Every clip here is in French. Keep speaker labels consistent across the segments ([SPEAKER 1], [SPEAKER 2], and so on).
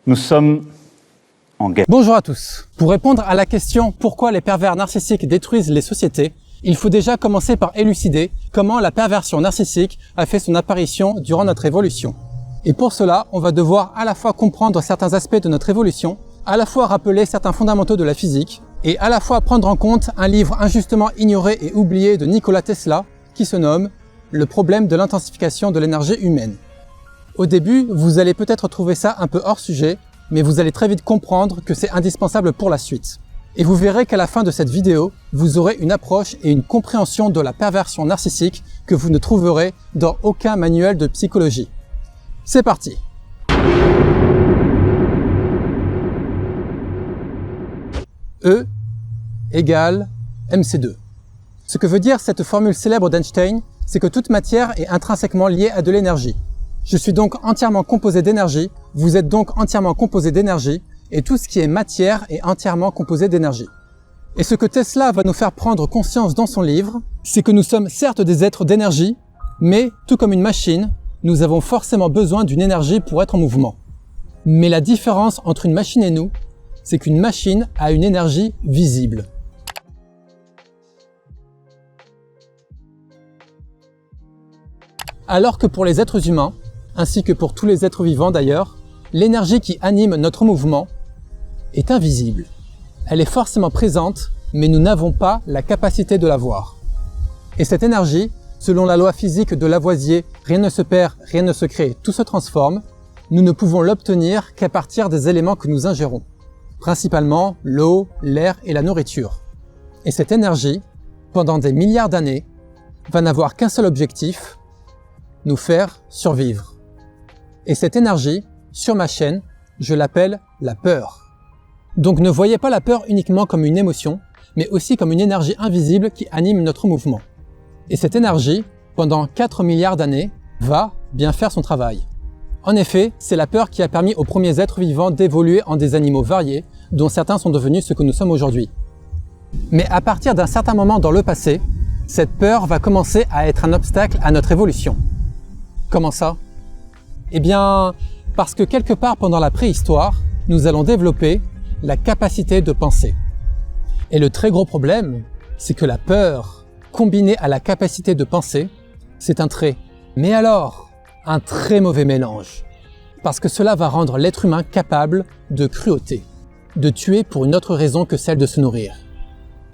[SPEAKER 1] Nous sommes en guerre.
[SPEAKER 2] Bonjour à tous. Pour répondre à la question pourquoi les pervers narcissiques détruisent les sociétés, il faut déjà commencer par élucider comment la perversion narcissique a fait son apparition durant notre évolution. Et pour cela, on va devoir à la fois comprendre certains aspects de notre évolution, à la fois rappeler certains fondamentaux de la physique, et à la fois prendre en compte un livre injustement ignoré et oublié de Nikola Tesla, qui se nomme « Le problème de l'intensification de l'énergie humaine ». Au début, vous allez peut-être trouver ça un peu hors sujet, mais vous allez très vite comprendre que c'est indispensable pour la suite. Et vous verrez qu'à la fin de cette vidéo, vous aurez une approche et une compréhension de la perversion narcissique que vous ne trouverez dans aucun manuel de psychologie. C'est parti! E égale mc2. Ce que veut dire cette formule célèbre d'Einstein, c'est que toute matière est intrinsèquement liée à de l'énergie. Je suis donc entièrement composé d'énergie, vous êtes donc entièrement composé d'énergie, et tout ce qui est matière est entièrement composé d'énergie. Et ce que Tesla va nous faire prendre conscience dans son livre, c'est que nous sommes certes des êtres d'énergie, mais tout comme une machine, nous avons forcément besoin d'une énergie pour être en mouvement. Mais la différence entre une machine et nous, c'est qu'une machine a une énergie visible. Alors que pour les êtres humains, ainsi que pour tous les êtres vivants d'ailleurs, l'énergie qui anime notre mouvement est invisible. Elle est forcément présente, mais nous n'avons pas la capacité de la voir. Et cette énergie, selon la loi physique de Lavoisier, rien ne se perd, rien ne se crée, tout se transforme, nous ne pouvons l'obtenir qu'à partir des éléments que nous ingérons, principalement l'eau, l'air et la nourriture. Et cette énergie, pendant des milliards d'années, va n'avoir qu'un seul objectif, nous faire survivre. Et cette énergie, sur ma chaîne, je l'appelle la peur. Donc ne voyez pas la peur uniquement comme une émotion, mais aussi comme une énergie invisible qui anime notre mouvement. Et cette énergie, pendant 4 milliards d'années, va bien faire son travail. En effet, c'est la peur qui a permis aux premiers êtres vivants d'évoluer en des animaux variés, dont certains sont devenus ce que nous sommes aujourd'hui. Mais à partir d'un certain moment dans le passé, cette peur va commencer à être un obstacle à notre évolution. Comment ça? Eh bien, parce que quelque part pendant la préhistoire, nous allons développer la capacité de penser. Et le très gros problème, c'est que la peur, combinée à la capacité de penser, c'est un trait. Mais alors, un très mauvais mélange. Parce que cela va rendre l'être humain capable de cruauté, de tuer pour une autre raison que celle de se nourrir.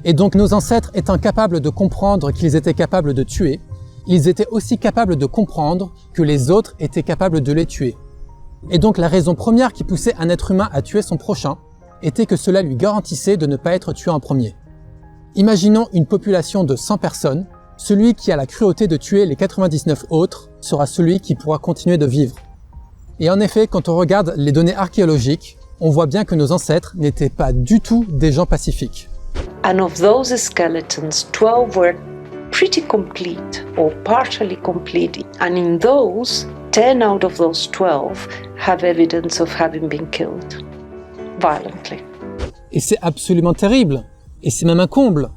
[SPEAKER 2] Et donc nos ancêtres étant capables de comprendre qu'ils étaient capables de tuer, ils étaient aussi capables de comprendre que les autres étaient capables de les tuer. Et donc la raison première qui poussait un être humain à tuer son prochain était que cela lui garantissait de ne pas être tué en premier. Imaginons une population de 100 personnes, celui qui a la cruauté de tuer les 99 autres sera celui qui pourra continuer de vivre. Et en effet, quand on regarde les données archéologiques, on voit bien que nos ancêtres n'étaient pas du tout des gens pacifiques.
[SPEAKER 3] And of those skeletons, 12 were pretty complete or partially complete, and in those, 10 out of those 12 have evidence of having been killed violently.
[SPEAKER 2] Et c'est absolument terrible, et c'est même un comble.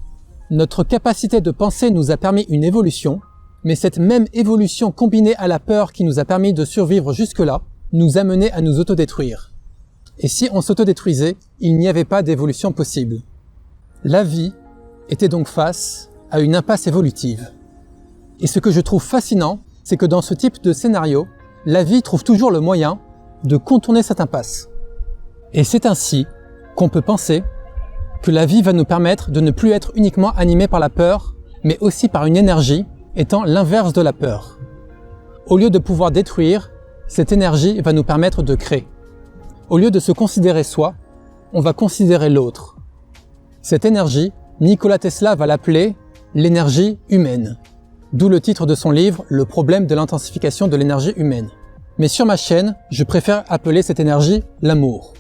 [SPEAKER 2] Notre capacité de penser nous a permis une évolution, mais cette même évolution combinée à la peur qui nous a permis de survivre jusque-là, nous a mené à nous autodétruire. Et si on s'autodétruisait, il n'y avait pas d'évolution possible. La vie était donc face à une impasse évolutive. Et ce que je trouve fascinant, c'est que dans ce type de scénario, la vie trouve toujours le moyen de contourner cette impasse. Et c'est ainsi qu'on peut penser que la vie va nous permettre de ne plus être uniquement animés par la peur, mais aussi par une énergie étant l'inverse de la peur. Au lieu de pouvoir détruire, cette énergie va nous permettre de créer. Au lieu de se considérer soi, on va considérer l'autre. Cette énergie, Nikola Tesla va l'appeler l'énergie humaine. D'où le titre de son livre, Le problème de l'intensification de l'énergie humaine. Mais sur ma chaîne, je préfère appeler cette énergie l'amour.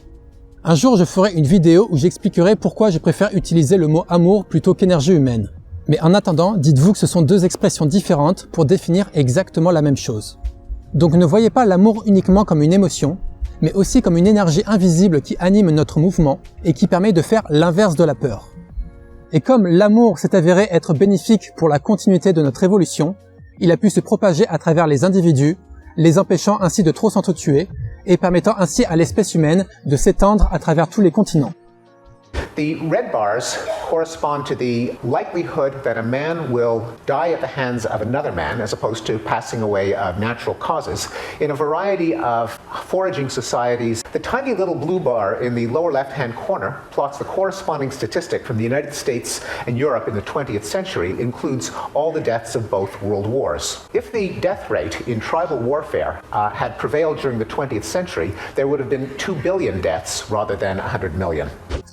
[SPEAKER 2] Un jour, je ferai une vidéo où j'expliquerai pourquoi je préfère utiliser le mot amour plutôt qu'énergie humaine. Mais en attendant, dites-vous que ce sont deux expressions différentes pour définir exactement la même chose. Donc ne voyez pas l'amour uniquement comme une émotion, mais aussi comme une énergie invisible qui anime notre mouvement et qui permet de faire l'inverse de la peur. Et comme l'amour s'est avéré être bénéfique pour la continuité de notre évolution, il a pu se propager à travers les individus, les empêchant ainsi de trop s'entretuer et permettant ainsi à l'espèce humaine de s'étendre à travers tous les continents.
[SPEAKER 4] The red bars correspond to the likelihood that a man will die at the hands of another man as opposed to passing away of natural causes. In a variety of foraging societies, the tiny little blue bar in the lower left-hand corner plots the corresponding statistic from the United States and Europe in the 20th century, includes all the deaths of both world wars. If the death rate in tribal warfare had prevailed during the 20th century, there would have been 2 billion deaths rather than 100 million.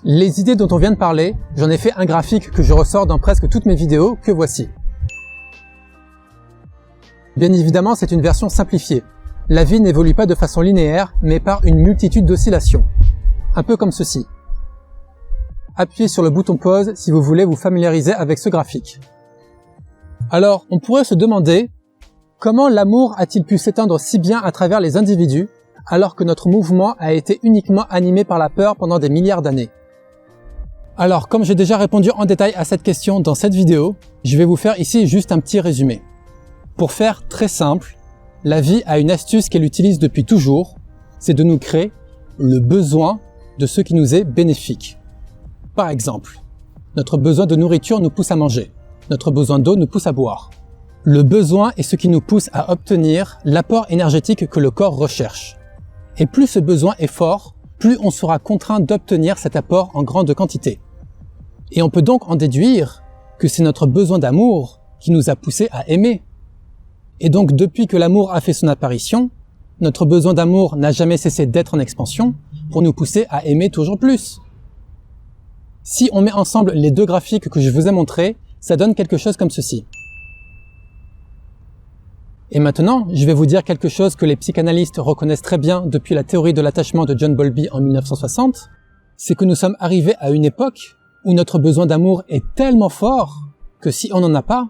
[SPEAKER 2] Les idées dont on vient de parler, j'en ai fait un graphique que je ressors dans presque toutes mes vidéos, que voici. Bien évidemment, c'est une version simplifiée. La vie n'évolue pas de façon linéaire, mais par une multitude d'oscillations. Un peu comme ceci. Appuyez sur le bouton pause si vous voulez vous familiariser avec ce graphique. Alors, on pourrait se demander, comment l'amour a-t-il pu s'étendre si bien à travers les individus, alors que notre mouvement a été uniquement animé par la peur pendant des milliards d'années? Alors, comme j'ai déjà répondu en détail à cette question dans cette vidéo, je vais vous faire ici juste un petit résumé. Pour faire très simple, la vie a une astuce qu'elle utilise depuis toujours, c'est de nous créer le besoin de ce qui nous est bénéfique. Par exemple, notre besoin de nourriture nous pousse à manger, notre besoin d'eau nous pousse à boire. Le besoin est ce qui nous pousse à obtenir l'apport énergétique que le corps recherche. Et plus ce besoin est fort, plus on sera contraint d'obtenir cet apport en grande quantité. Et on peut donc en déduire que c'est notre besoin d'amour qui nous a poussés à aimer. Et donc depuis que l'amour a fait son apparition, notre besoin d'amour n'a jamais cessé d'être en expansion pour nous pousser à aimer toujours plus. Si on met ensemble les deux graphiques que je vous ai montrés, ça donne quelque chose comme ceci. Et maintenant, je vais vous dire quelque chose que les psychanalystes reconnaissent très bien depuis la théorie de l'attachement de John Bowlby en 1960, c'est que nous sommes arrivés à une époque où notre besoin d'amour est tellement fort que si on n'en a pas,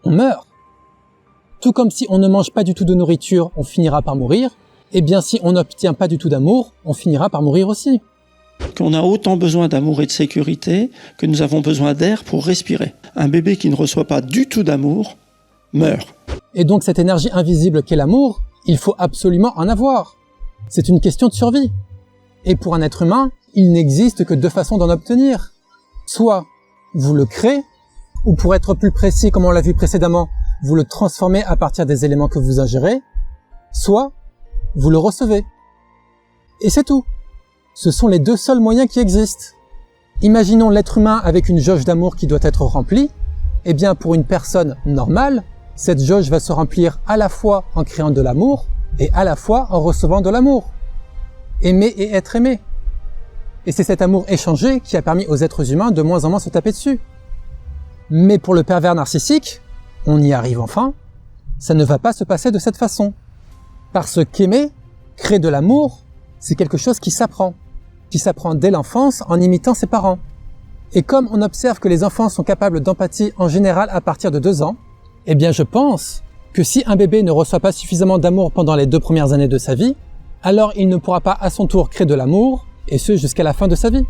[SPEAKER 2] on meurt. Tout comme si on ne mange pas du tout de nourriture, on finira par mourir, et bien si on n'obtient pas du tout d'amour, on finira par mourir aussi.
[SPEAKER 5] Qu'on a autant besoin d'amour et de sécurité que nous avons besoin d'air pour respirer. Un bébé qui ne reçoit pas du tout d'amour meurt.
[SPEAKER 2] Et donc cette énergie invisible qu'est l'amour, il faut absolument en avoir. C'est une question de survie. Et pour un être humain, il n'existe que deux façons d'en obtenir. Soit vous le créez, ou pour être plus précis, comme on l'a vu précédemment, vous le transformez à partir des éléments que vous ingérez, soit vous le recevez. Et c'est tout. Ce sont les deux seuls moyens qui existent. Imaginons l'être humain avec une jauge d'amour qui doit être remplie. Eh bien, pour une personne normale, cette jauge va se remplir à la fois en créant de l'amour et à la fois en recevant de l'amour. Aimer et être aimé. Et c'est cet amour échangé qui a permis aux êtres humains de moins en moins se taper dessus. Mais pour le pervers narcissique, on y arrive enfin, ça ne va pas se passer de cette façon. Parce qu'aimer, créer de l'amour, c'est quelque chose qui s'apprend dès l'enfance en imitant ses parents. Et comme on observe que les enfants sont capables d'empathie en général à partir de 2 ans, eh bien je pense que si un bébé ne reçoit pas suffisamment d'amour pendant les 2 premières années de sa vie, alors il ne pourra pas à son tour créer de l'amour, et ce jusqu'à la fin de sa vie.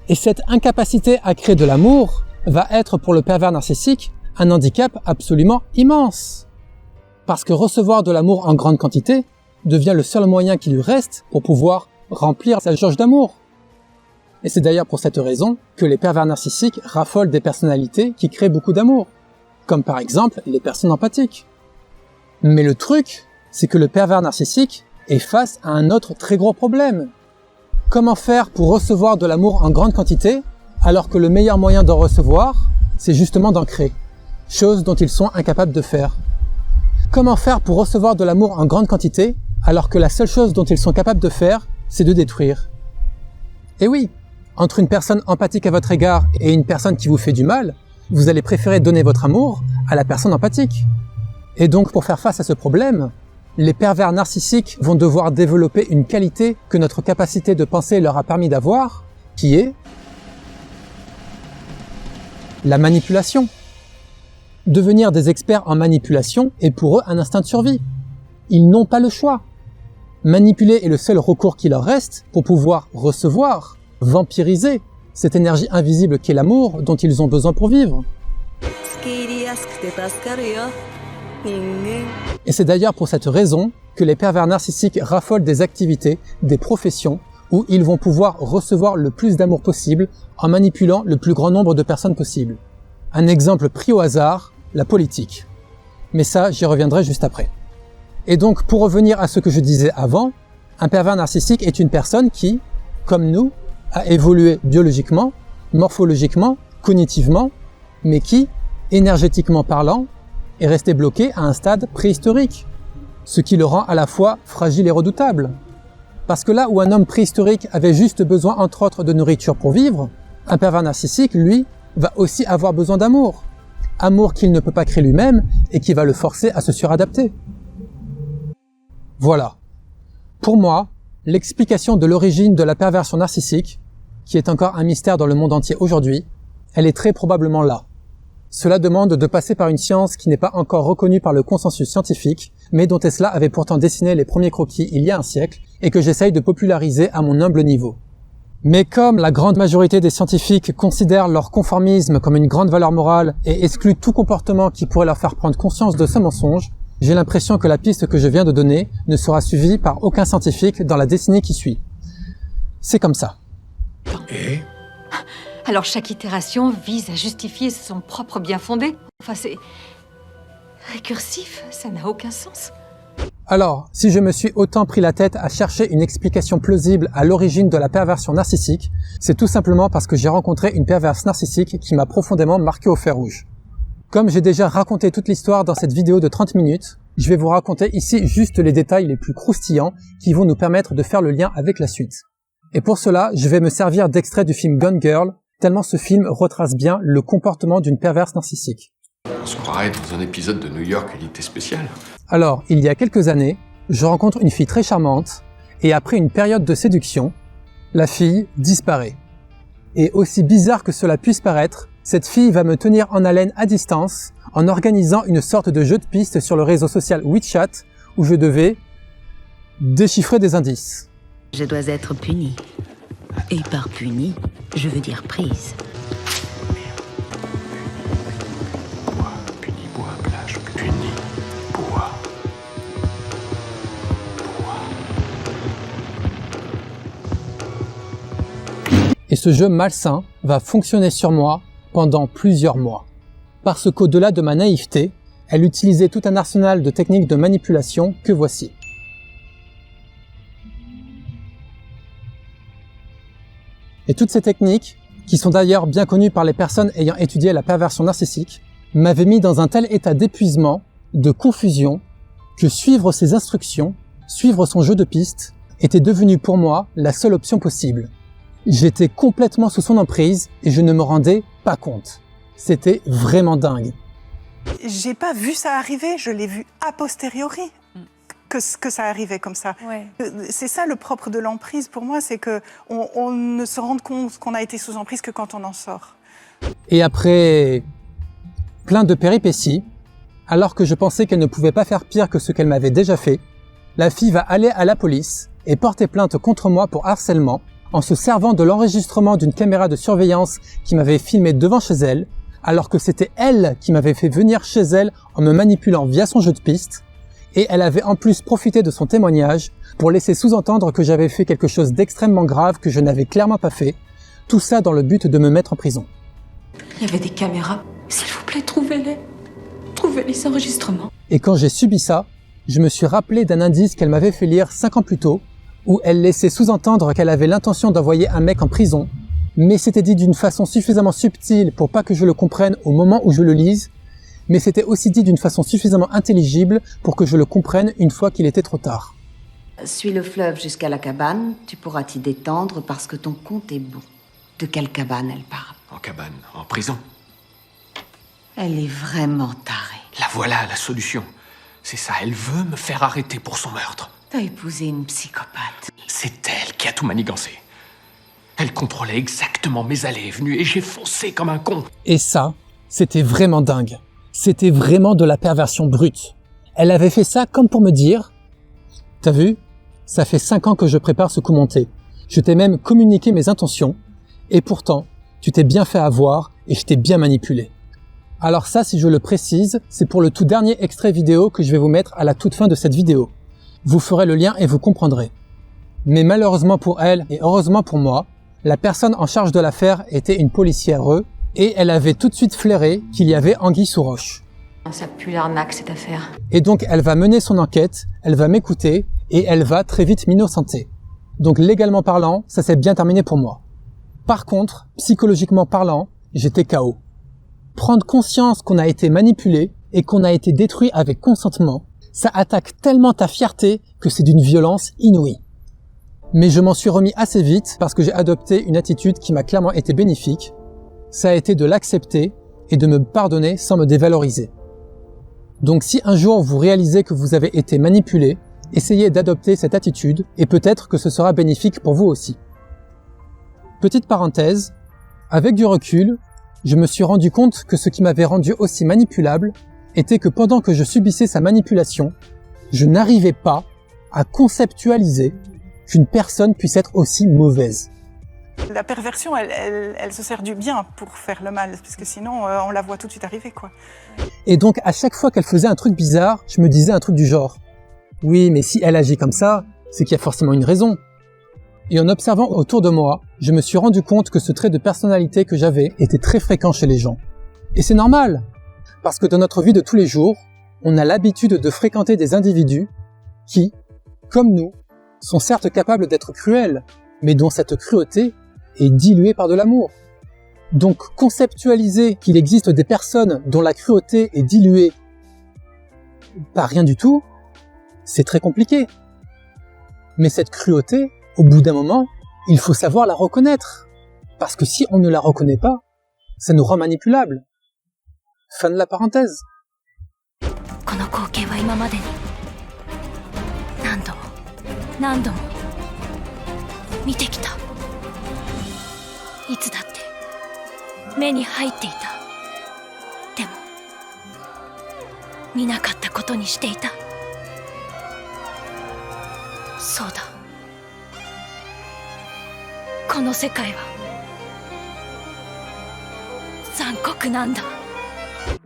[SPEAKER 2] Et cette incapacité à créer de l'amour va être pour le pervers narcissique un handicap absolument immense. Parce que recevoir de l'amour en grande quantité devient le seul moyen qui lui reste pour pouvoir remplir sa jauge d'amour. Et c'est d'ailleurs pour cette raison que les pervers narcissiques raffolent des personnalités qui créent beaucoup d'amour, comme par exemple les personnes empathiques. Mais le truc, c'est que le pervers narcissique est face à un autre très gros problème. Comment faire pour recevoir de l'amour en grande quantité, alors que le meilleur moyen d'en recevoir, c'est justement d'en créer, chose dont ils sont incapables de faire. Comment faire pour recevoir de l'amour en grande quantité, alors que la seule chose dont ils sont capables de faire, c'est de détruire? Et oui, entre une personne empathique à votre égard et une personne qui vous fait du mal, vous allez préférer donner votre amour à la personne empathique. Et donc, pour faire face à ce problème, les pervers narcissiques vont devoir développer une qualité que notre capacité de penser leur a permis d'avoir, qui est la manipulation. Devenir des experts en manipulation est pour eux un instinct de survie. Ils n'ont pas le choix. Manipuler est le seul recours qui leur reste pour pouvoir recevoir, vampiriser cette énergie invisible qu'est l'amour dont ils ont besoin pour vivre. Et c'est d'ailleurs pour cette raison que les pervers narcissiques raffolent des activités, des professions, où ils vont pouvoir recevoir le plus d'amour possible en manipulant le plus grand nombre de personnes possible. Un exemple pris au hasard, la politique. Mais ça, j'y reviendrai juste après. Et donc, pour revenir à ce que je disais avant, un pervers narcissique est une personne qui, comme nous, a évolué biologiquement, morphologiquement, cognitivement, mais qui, énergétiquement parlant, est resté bloqué à un stade préhistorique, ce qui le rend à la fois fragile et redoutable. Parce que là où un homme préhistorique avait juste besoin, entre autres, de nourriture pour vivre, un pervers narcissique, lui, va aussi avoir besoin d'amour. Amour qu'il ne peut pas créer lui-même et qui va le forcer à se suradapter. Voilà. Pour moi, l'explication de l'origine de la perversion narcissique, qui est encore un mystère dans le monde entier aujourd'hui, elle est très probablement là. Cela demande de passer par une science qui n'est pas encore reconnue par le consensus scientifique, mais dont Tesla avait pourtant dessiné les premiers croquis il y a un siècle, et que j'essaye de populariser à mon humble niveau. Mais comme la grande majorité des scientifiques considèrent leur conformisme comme une grande valeur morale et excluent tout comportement qui pourrait leur faire prendre conscience de ce mensonge, j'ai l'impression que la piste que je viens de donner ne sera suivie par aucun scientifique dans la décennie qui suit. C'est comme ça.
[SPEAKER 6] Et ?
[SPEAKER 7] Alors chaque itération vise à justifier son propre bien fondé. Enfin, c'est récursif, ça n'a aucun sens.
[SPEAKER 2] Alors, si je me suis autant pris la tête à chercher une explication plausible à l'origine de la perversion narcissique, c'est tout simplement parce que j'ai rencontré une perverse narcissique qui m'a profondément marqué au fer rouge. Comme j'ai déjà raconté toute l'histoire dans cette vidéo de 30 minutes, je vais vous raconter ici juste les détails les plus croustillants qui vont nous permettre de faire le lien avec la suite. Et pour cela, je vais me servir d'extraits du film Gone Girl, tellement ce film retrace bien le comportement d'une perverse narcissique.
[SPEAKER 6] On se croirait dans un épisode de New York Unité Spéciale.
[SPEAKER 2] Alors, il y a quelques années, je rencontre une fille très charmante, et après une période de séduction, la fille disparaît. Et aussi bizarre que cela puisse paraître, cette fille va me tenir en haleine à distance en organisant une sorte de jeu de piste sur le réseau social WeChat où je devais déchiffrer des indices.
[SPEAKER 8] Je dois être punie. Et par punie, je veux dire prise.
[SPEAKER 6] Bois, plage, puni, bois.
[SPEAKER 2] Et ce jeu malsain va fonctionner sur moi pendant plusieurs mois. Parce qu'au-delà de ma naïveté, elle utilisait tout un arsenal de techniques de manipulation que voici. Et toutes ces techniques, qui sont d'ailleurs bien connues par les personnes ayant étudié la perversion narcissique, m'avaient mis dans un tel état d'épuisement, de confusion, que suivre ses instructions, suivre son jeu de piste, était devenu pour moi la seule option possible. J'étais complètement sous son emprise et je ne me rendais pas compte. C'était vraiment dingue.
[SPEAKER 9] J'ai pas vu ça arriver, je l'ai vu a posteriori que ça arrivait comme ça.
[SPEAKER 10] Ouais.
[SPEAKER 9] C'est ça le propre de l'emprise pour moi, c'est que on ne se rend compte qu'on a été sous emprise que quand on en sort.
[SPEAKER 2] Et après plein de péripéties, alors que je pensais qu'elle ne pouvait pas faire pire que ce qu'elle m'avait déjà fait, la fille va aller à la police et porter plainte contre moi pour harcèlement en se servant de l'enregistrement d'une caméra de surveillance qui m'avait filmé devant chez elle, alors que c'était elle qui m'avait fait venir chez elle en me manipulant via son jeu de piste, et elle avait en plus profité de son témoignage pour laisser sous-entendre que j'avais fait quelque chose d'extrêmement grave que je n'avais clairement pas fait, tout ça dans le but de me mettre en prison.
[SPEAKER 7] Il y avait des caméras. S'il vous plaît, trouvez-les. Trouvez les enregistrements.
[SPEAKER 2] Et quand j'ai subi ça, je me suis rappelé d'un indice qu'elle m'avait fait lire 5 ans plus tôt, où elle laissait sous-entendre qu'elle avait l'intention d'envoyer un mec en prison, mais c'était dit d'une façon suffisamment subtile pour pas que je le comprenne au moment où je le lise, mais c'était aussi dit d'une façon suffisamment intelligible pour que je le comprenne une fois qu'il était trop tard.
[SPEAKER 8] Suis le fleuve jusqu'à la cabane, tu pourras t'y détendre parce que ton compte est bon. De quelle cabane elle parle?
[SPEAKER 6] En cabane, en prison.
[SPEAKER 8] Elle est vraiment tarée.
[SPEAKER 6] La voilà, la solution. C'est ça, elle veut me faire arrêter pour son meurtre.
[SPEAKER 8] T'as épousé une psychopathe.
[SPEAKER 6] C'est elle qui a tout manigancé. Elle contrôlait exactement mes allées et venues et j'ai foncé comme un con.
[SPEAKER 2] Et ça, c'était vraiment dingue. C'était vraiment de la perversion brute. Elle avait fait ça comme pour me dire « T'as vu? Ça fait 5 ans que je prépare ce coup monté. Je t'ai même communiqué mes intentions et pourtant, tu t'es bien fait avoir et je t'ai bien manipulé. » Alors ça, si je le précise, c'est pour le tout dernier extrait vidéo que je vais vous mettre à la toute fin de cette vidéo. Vous ferez le lien et vous comprendrez. Mais malheureusement pour elle, et heureusement pour moi, la personne en charge de l'affaire était une policière et elle avait tout de suite flairé qu'il y avait anguille sous roche.
[SPEAKER 7] Ça pue l'arnaque, cette affaire.
[SPEAKER 2] Et donc elle va mener son enquête, elle va m'écouter et elle va très vite m'innocenter. Donc légalement parlant, ça s'est bien terminé pour moi. Par contre, psychologiquement parlant, j'étais KO. Prendre conscience qu'on a été manipulé et qu'on a été détruit avec consentement, ça attaque tellement ta fierté que c'est d'une violence inouïe. Mais je m'en suis remis assez vite parce que j'ai adopté une attitude qui m'a clairement été bénéfique. Ça a été de l'accepter et de me pardonner sans me dévaloriser. Donc si un jour vous réalisez que vous avez été manipulé, essayez d'adopter cette attitude et peut-être que ce sera bénéfique pour vous aussi. Petite parenthèse, avec du recul, je me suis rendu compte que ce qui m'avait rendu aussi manipulable était que pendant que je subissais sa manipulation, je n'arrivais pas à conceptualiser qu'une personne puisse être aussi mauvaise.
[SPEAKER 9] La perversion, elle se sert du bien pour faire le mal, parce que sinon, on la voit tout de suite arriver, quoi.
[SPEAKER 2] Et donc, à chaque fois qu'elle faisait un truc bizarre, je me disais un truc du genre « Oui, mais si elle agit comme ça, c'est qu'il y a forcément une raison. » Et en observant autour de moi, je me suis rendu compte que ce trait de personnalité que j'avais était très fréquent chez les gens. Et c'est normal, parce que dans notre vie de tous les jours, on a l'habitude de fréquenter des individus qui, comme nous, sont certes capables d'être cruels, mais dont cette cruauté est diluée par de l'amour. Donc conceptualiser qu'il existe des personnes dont la cruauté est diluée par rien du tout, c'est très compliqué. Mais cette cruauté, au bout d'un moment, il faut savoir la reconnaître. Parce que si on ne la reconnaît pas, ça nous rend manipulables. Fin de la parenthèse.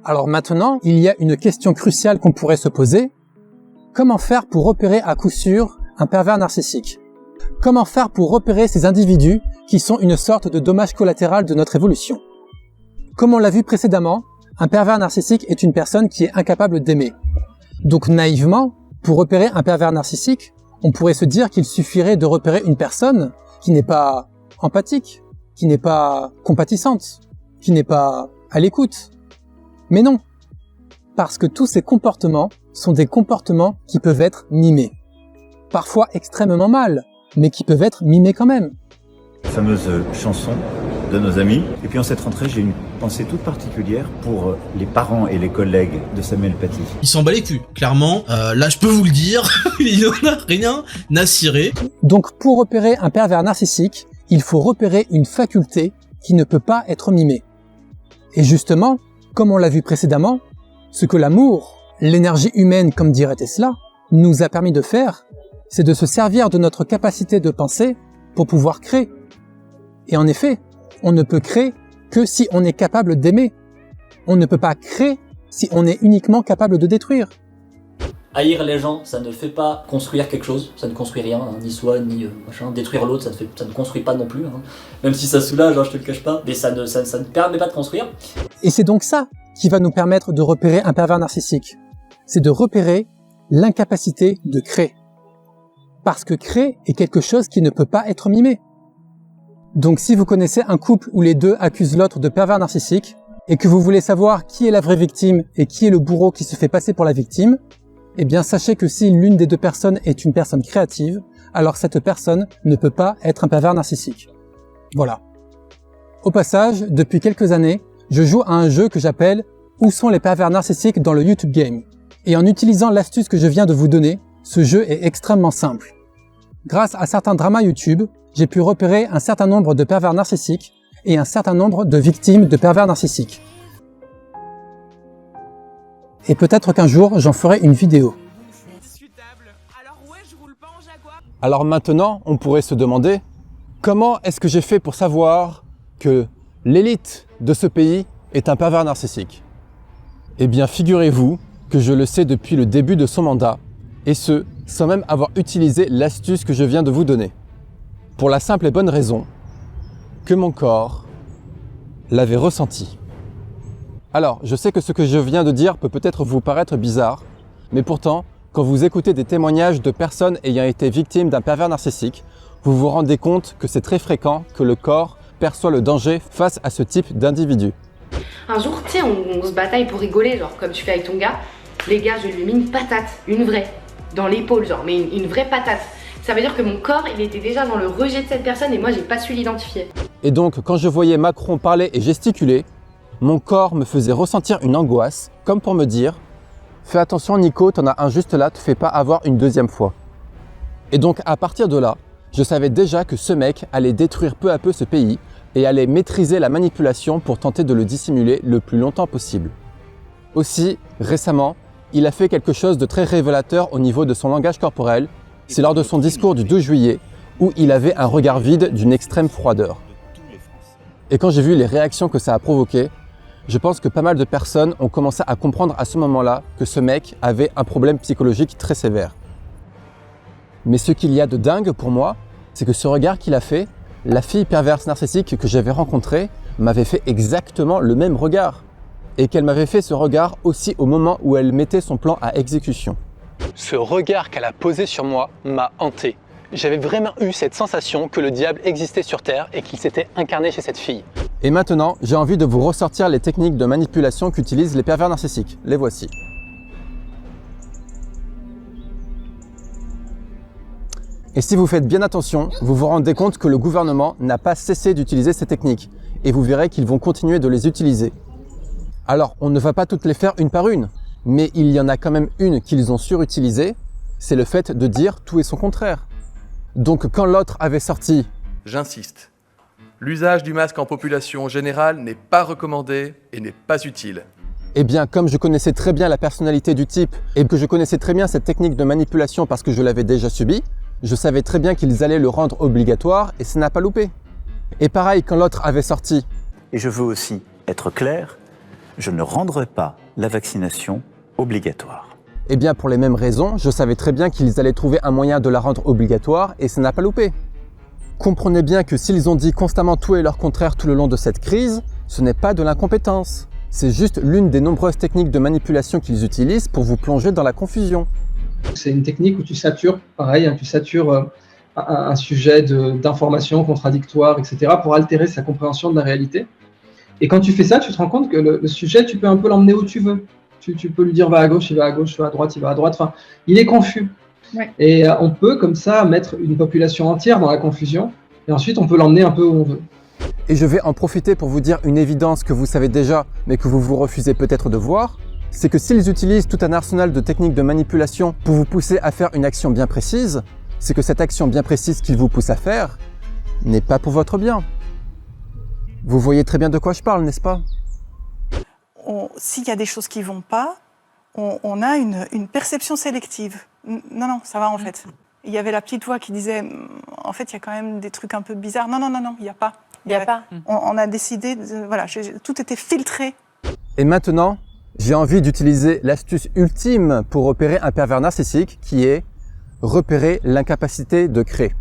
[SPEAKER 2] Alors maintenant, il y a une question cruciale qu'on pourrait se poser. Comment faire pour repérer à coup sûr un pervers narcissique? Comment faire pour repérer ces individus qui sont une sorte de dommage collatéral de notre évolution? Comme on l'a vu précédemment, un pervers narcissique est une personne qui est incapable d'aimer. Donc naïvement, pour repérer un pervers narcissique, on pourrait se dire qu'il suffirait de repérer une personne qui n'est pas empathique, qui n'est pas compatissante, qui n'est pas à l'écoute. Mais non, parce que tous ces comportements sont des comportements qui peuvent être mimés. Parfois extrêmement mal, mais qui peuvent être mimés quand même.
[SPEAKER 1] Fameuse chanson de nos amis. Et puis en cette rentrée, j'ai une pensée toute particulière pour les parents et les collègues de Samuel Paty.
[SPEAKER 10] Il s'en bat les culs, clairement. Là, je peux vous le dire, il n'en a rien à cirer.
[SPEAKER 2] Donc pour repérer un pervers narcissique, il faut repérer une faculté qui ne peut pas être mimée. Et justement, comme on l'a vu précédemment, ce que l'amour, l'énergie humaine comme dirait Tesla, nous a permis de faire, c'est de se servir de notre capacité de penser pour pouvoir créer. Et en effet, on ne peut créer que si on est capable d'aimer. On ne peut pas créer si on est uniquement capable de détruire.
[SPEAKER 11] Haïr les gens, ça ne fait pas construire quelque chose, ça ne construit rien, hein, ni soi, ni machin. Détruire l'autre, ça ne construit pas non plus, hein. Même si ça soulage, hein, je te le cache pas, mais ça ne permet pas de construire.
[SPEAKER 2] Et c'est donc ça qui va nous permettre de repérer un pervers narcissique. C'est de repérer l'incapacité de créer. Parce que créer est quelque chose qui ne peut pas être mimé. Donc si vous connaissez un couple où les deux accusent l'autre de pervers narcissique, et que vous voulez savoir qui est la vraie victime et qui est le bourreau qui se fait passer pour la victime, eh bien sachez que si l'une des deux personnes est une personne créative, alors cette personne ne peut pas être un pervers narcissique. Voilà. Au passage, depuis quelques années, je joue à un jeu que j'appelle « Où sont les pervers narcissiques dans le YouTube Game ?» Et en utilisant l'astuce que je viens de vous donner, ce jeu est extrêmement simple. Grâce à certains dramas YouTube, j'ai pu repérer un certain nombre de pervers narcissiques et un certain nombre de victimes de pervers narcissiques. Et peut-être qu'un jour, j'en ferai une vidéo. Alors maintenant, on pourrait se demander, comment est-ce que j'ai fait pour savoir que l'élite de ce pays est un pervers narcissique? Eh bien, figurez-vous que je le sais depuis le début de son mandat, et ce, sans même avoir utilisé l'astuce que je viens de vous donner. Pour la simple et bonne raison que mon corps l'avait ressenti. Alors, je sais que ce que je viens de dire peut peut-être vous paraître bizarre, mais pourtant, quand vous écoutez des témoignages de personnes ayant été victimes d'un pervers narcissique, vous vous rendez compte que c'est très fréquent que le corps perçoit le danger face à ce type d'individu.
[SPEAKER 12] Un jour, tu sais, on se bataille pour rigoler, genre comme tu fais avec ton gars. Les gars, je lui ai mis une patate, une vraie, dans l'épaule, genre, mais une vraie patate. Ça veut dire que mon corps, il était déjà dans le rejet de cette personne et moi, j'ai pas su l'identifier.
[SPEAKER 2] Et donc, quand je voyais Macron parler et gesticuler, mon corps me faisait ressentir une angoisse, comme pour me dire « Fais attention Nico, t'en as un juste là, te fais pas avoir une deuxième fois. » Et donc, à partir de là, je savais déjà que ce mec allait détruire peu à peu ce pays et allait maîtriser la manipulation pour tenter de le dissimuler le plus longtemps possible. Aussi, récemment, il a fait quelque chose de très révélateur au niveau de son langage corporel. C'est lors de son discours du 12 juillet où il avait un regard vide d'une extrême froideur. Et quand j'ai vu les réactions que ça a provoqué, je pense que pas mal de personnes ont commencé à comprendre à ce moment-là que ce mec avait un problème psychologique très sévère. Mais ce qu'il y a de dingue pour moi, c'est que ce regard qu'il a fait, la fille perverse narcissique que j'avais rencontrée m'avait fait exactement le même regard. Et qu'elle m'avait fait ce regard aussi au moment où elle mettait son plan à exécution. Ce regard qu'elle a posé sur moi m'a hanté. J'avais vraiment eu cette sensation que le diable existait sur Terre et qu'il s'était incarné chez cette fille. Et maintenant, j'ai envie de vous ressortir les techniques de manipulation qu'utilisent les pervers narcissiques. Les voici. Et si vous faites bien attention, vous vous rendez compte que le gouvernement n'a pas cessé d'utiliser ces techniques. Et vous verrez qu'ils vont continuer de les utiliser. Alors, on ne va pas toutes les faire une par une, mais il y en a quand même une qu'ils ont surutilisée, c'est le fait de dire tout et son contraire. Donc quand l'autre avait sorti «
[SPEAKER 13] J'insiste, l'usage du masque en population générale n'est pas recommandé et n'est pas utile. »
[SPEAKER 2] Eh bien, comme je connaissais très bien la personnalité du type et que je connaissais très bien cette technique de manipulation parce que je l'avais déjà subie, je savais très bien qu'ils allaient le rendre obligatoire et ça n'a pas loupé. Et pareil, quand l'autre avait sorti
[SPEAKER 1] « Et je veux aussi être clair, je ne rendrai pas la vaccination obligatoire. »
[SPEAKER 2] Eh bien, pour les mêmes raisons, je savais très bien qu'ils allaient trouver un moyen de la rendre obligatoire et ça n'a pas loupé. Comprenez bien que s'ils ont dit constamment tout et leur contraire tout le long de cette crise, ce n'est pas de l'incompétence. C'est juste l'une des nombreuses techniques de manipulation qu'ils utilisent pour vous plonger dans la confusion.
[SPEAKER 14] C'est une technique où tu satures, pareil, hein, tu satures un sujet d'informations contradictoires, etc., pour altérer sa compréhension de la réalité. Et quand tu fais ça, tu te rends compte que le sujet, tu peux un peu l'emmener où tu veux. Tu peux lui dire va à gauche, il va à gauche, va à droite, il va à droite. Enfin, il est confus. Ouais. Et on peut comme ça mettre une population entière dans la confusion. Et ensuite, on peut l'emmener un peu où on veut.
[SPEAKER 2] Et je vais en profiter pour vous dire une évidence que vous savez déjà, mais que vous vous refusez peut-être de voir. C'est que s'ils utilisent tout un arsenal de techniques de manipulation pour vous pousser à faire une action bien précise, c'est que cette action bien précise qu'ils vous poussent à faire n'est pas pour votre bien. Vous voyez très bien de quoi je parle, n'est-ce pas ?
[SPEAKER 9] S'il y a des choses qui ne vont pas, on a une perception sélective. Non, ça va en fait. Il y avait la petite voix qui disait, en fait, il y a quand même des trucs un peu bizarres. Non, il n'y a pas. Il n'y a pas. On a décidé, voilà, tout était filtré.
[SPEAKER 2] Et maintenant, j'ai envie d'utiliser l'astuce ultime pour repérer un pervers narcissique qui est repérer l'incapacité de créer.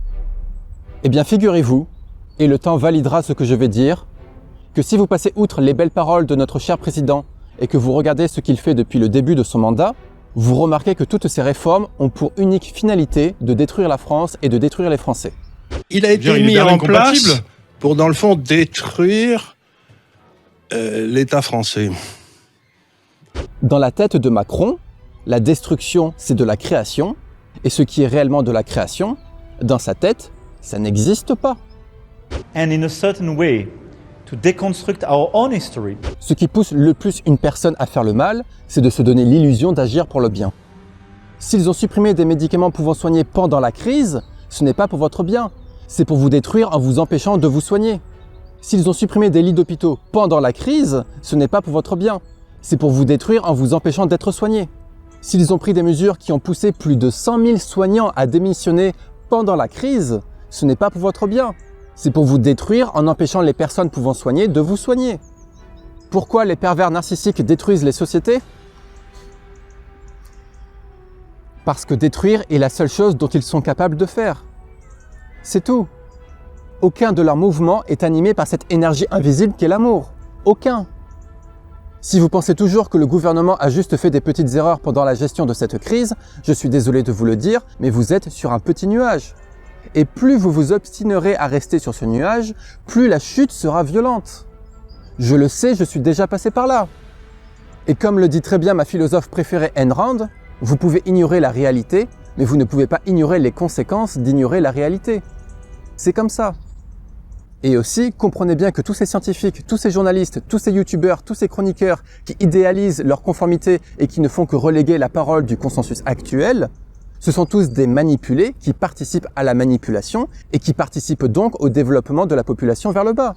[SPEAKER 2] Eh bien, figurez-vous, et le temps validera ce que je vais dire, que si vous passez outre les belles paroles de notre cher président et que vous regardez ce qu'il fait depuis le début de son mandat, vous remarquez que toutes ces réformes ont pour unique finalité de détruire la France et de détruire les Français.
[SPEAKER 15] Il a été mis en place pour, dans le fond, détruire l'État français.
[SPEAKER 2] Dans la tête de Macron, la destruction, c'est de la création, et ce qui est réellement de la création, dans sa tête, ça n'existe pas.
[SPEAKER 16] And in a certain way, to deconstruct our own history.
[SPEAKER 2] Ce qui pousse le plus une personne à faire le mal, c'est de se donner l'illusion d'agir pour le bien. S'ils ont supprimé des médicaments pouvant soigner pendant la crise, ce n'est pas pour votre bien, c'est pour vous détruire en vous empêchant de vous soigner. S'ils ont supprimé des lits d'hôpitaux pendant la crise, ce n'est pas pour votre bien, c'est pour vous détruire en vous empêchant d'être soigné. S'ils ont pris des mesures qui ont poussé plus de 100 000 soignants à démissionner pendant la crise, ce n'est pas pour votre bien. C'est pour vous détruire en empêchant les personnes pouvant soigner de vous soigner. Pourquoi les pervers narcissiques détruisent les sociétés? Parce que détruire est la seule chose dont ils sont capables de faire. C'est tout. Aucun de leurs mouvements est animé par cette énergie invisible qu'est l'amour. Aucun. Si vous pensez toujours que le gouvernement a juste fait des petites erreurs pendant la gestion de cette crise, je suis désolé de vous le dire, mais vous êtes sur un petit nuage. Et plus vous vous obstinerez à rester sur ce nuage, plus la chute sera violente. Je le sais, je suis déjà passé par là. Et comme le dit très bien ma philosophe préférée Ayn Rand, vous pouvez ignorer la réalité, mais vous ne pouvez pas ignorer les conséquences d'ignorer la réalité. C'est comme ça. Et aussi, comprenez bien que tous ces scientifiques, tous ces journalistes, tous ces youtubeurs, tous ces chroniqueurs qui idéalisent leur conformité et qui ne font que reléguer la parole du consensus actuel, ce sont tous des manipulés qui participent à la manipulation et qui participent donc au développement de la population vers le bas.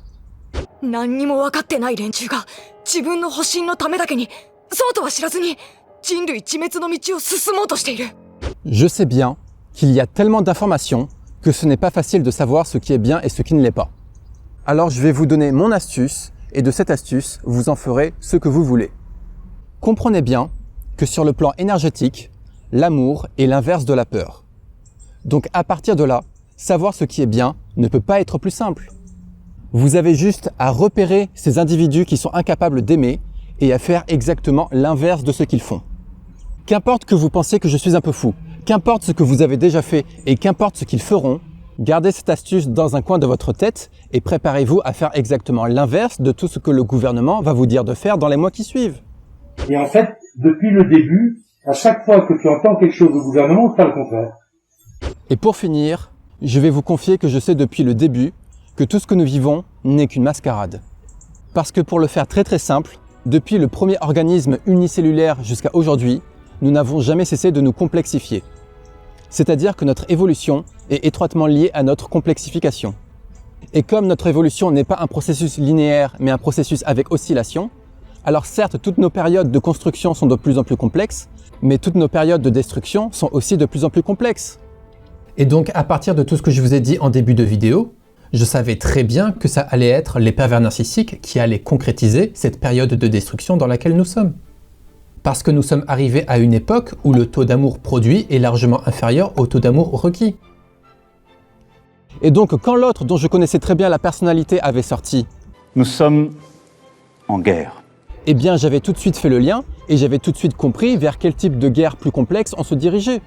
[SPEAKER 2] Je sais bien qu'il y a tellement d'informations que ce n'est pas facile de savoir ce qui est bien et ce qui ne l'est pas. Alors je vais vous donner mon astuce, et de cette astuce, vous en ferez ce que vous voulez. Comprenez bien que sur le plan énergétique, l'amour est l'inverse de la peur. Donc à partir de là, savoir ce qui est bien ne peut pas être plus simple. Vous avez juste à repérer ces individus qui sont incapables d'aimer et à faire exactement l'inverse de ce qu'ils font. Qu'importe que vous pensiez que je suis un peu fou, qu'importe ce que vous avez déjà fait et qu'importe ce qu'ils feront, gardez cette astuce dans un coin de votre tête et préparez-vous à faire exactement l'inverse de tout ce que le gouvernement va vous dire de faire dans les mois qui suivent.
[SPEAKER 17] Et en fait, depuis le début, à chaque fois que tu entends quelque chose au gouvernement, on fait le contraire.
[SPEAKER 2] Et pour finir, je vais vous confier que je sais depuis le début que tout ce que nous vivons n'est qu'une mascarade. Parce que pour le faire très simple, depuis le premier organisme unicellulaire jusqu'à aujourd'hui, nous n'avons jamais cessé de nous complexifier. C'est-à-dire que notre évolution est étroitement liée à notre complexification. Et comme notre évolution n'est pas un processus linéaire, mais un processus avec oscillation, alors certes, toutes nos périodes de construction sont de plus en plus complexes, mais toutes nos périodes de destruction sont aussi de plus en plus complexes. Et donc, à partir de tout ce que je vous ai dit en début de vidéo, je savais très bien que ça allait être les pervers narcissiques qui allaient concrétiser cette période de destruction dans laquelle nous sommes. Parce que nous sommes arrivés à une époque où le taux d'amour produit est largement inférieur au taux d'amour requis. Et donc, quand l'autre, dont je connaissais très bien la personnalité, avait sorti « Nous sommes en guerre », eh bien, j'avais tout de suite fait le lien et j'avais tout de suite compris vers quel type de guerre plus complexe on se dirigeait.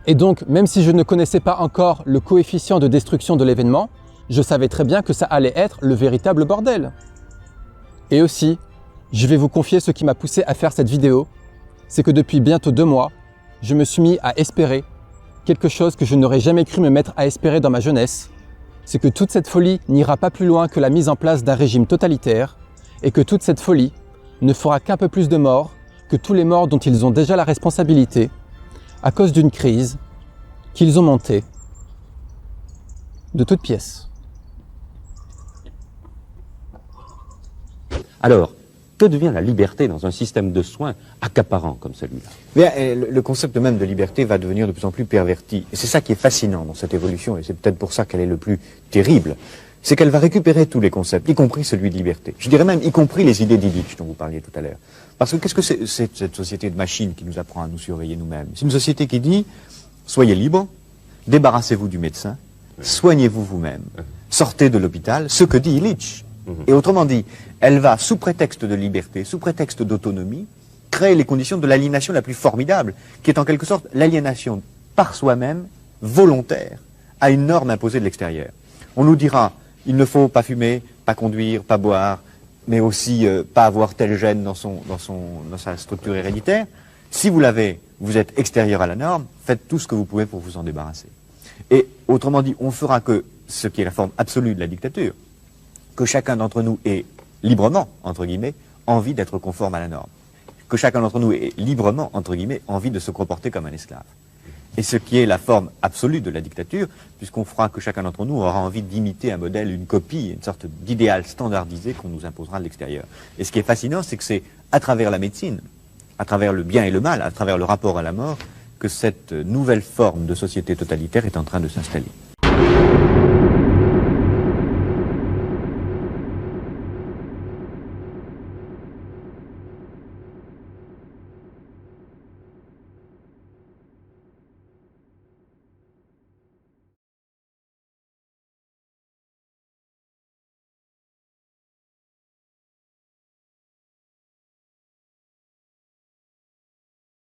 [SPEAKER 2] Et donc, même si je ne connaissais pas encore le coefficient de destruction de l'événement, je savais très bien que ça allait être le véritable bordel. Et aussi, je vais vous confier ce qui m'a poussé à faire cette vidéo, c'est que depuis bientôt 2 mois, je me suis mis à espérer quelque chose que je n'aurais jamais cru me mettre à espérer dans ma jeunesse. C'est que toute cette folie n'ira pas plus loin que la mise en place d'un régime totalitaire et que toute cette folie ne fera qu'un peu plus de morts que tous les morts dont ils ont déjà la responsabilité à cause d'une crise qu'ils ont montée de toutes pièces.
[SPEAKER 18] Alors, que devient la liberté dans un système de soins accaparant comme celui-là?
[SPEAKER 19] Le concept même de liberté va devenir de plus en plus perverti. Et c'est ça qui est fascinant dans cette évolution, et c'est peut-être pour ça qu'elle est le plus terrible. C'est qu'elle va récupérer tous les concepts, y compris celui de liberté. Je dirais même y compris les idées d'Illich dont vous parliez tout à l'heure. Parce que qu'est-ce que c'est cette société de machines qui nous apprend à nous surveiller nous-mêmes? C'est une société qui dit, soyez libres, débarrassez-vous du médecin, soignez-vous vous-même, sortez de l'hôpital, ce que dit Illich. Et autrement dit, elle va, sous prétexte de liberté, sous prétexte d'autonomie, créer les conditions de l'aliénation la plus formidable, qui est en quelque sorte l'aliénation par soi-même, volontaire, à une norme imposée de l'extérieur. On nous dira, il ne faut pas fumer, pas conduire, pas boire, mais aussi pas avoir tel gène dans sa structure héréditaire. Si vous l'avez, vous êtes extérieur à la norme, faites tout ce que vous pouvez pour vous en débarrasser. Et autrement dit, on fera que ce qui est la forme absolue de la dictature, que chacun d'entre nous ait librement, entre guillemets, envie d'être conforme à la norme. Que chacun d'entre nous ait librement, entre guillemets, envie de se comporter comme un esclave. Et ce qui est la forme absolue de la dictature, puisqu'on fera que chacun d'entre nous aura envie d'imiter un modèle, une copie, une sorte d'idéal standardisé qu'on nous imposera de l'extérieur. Et ce qui est fascinant, c'est que c'est à travers la médecine, à travers le bien et le mal, à travers le rapport à la mort, que cette nouvelle forme de société totalitaire est en train de s'installer.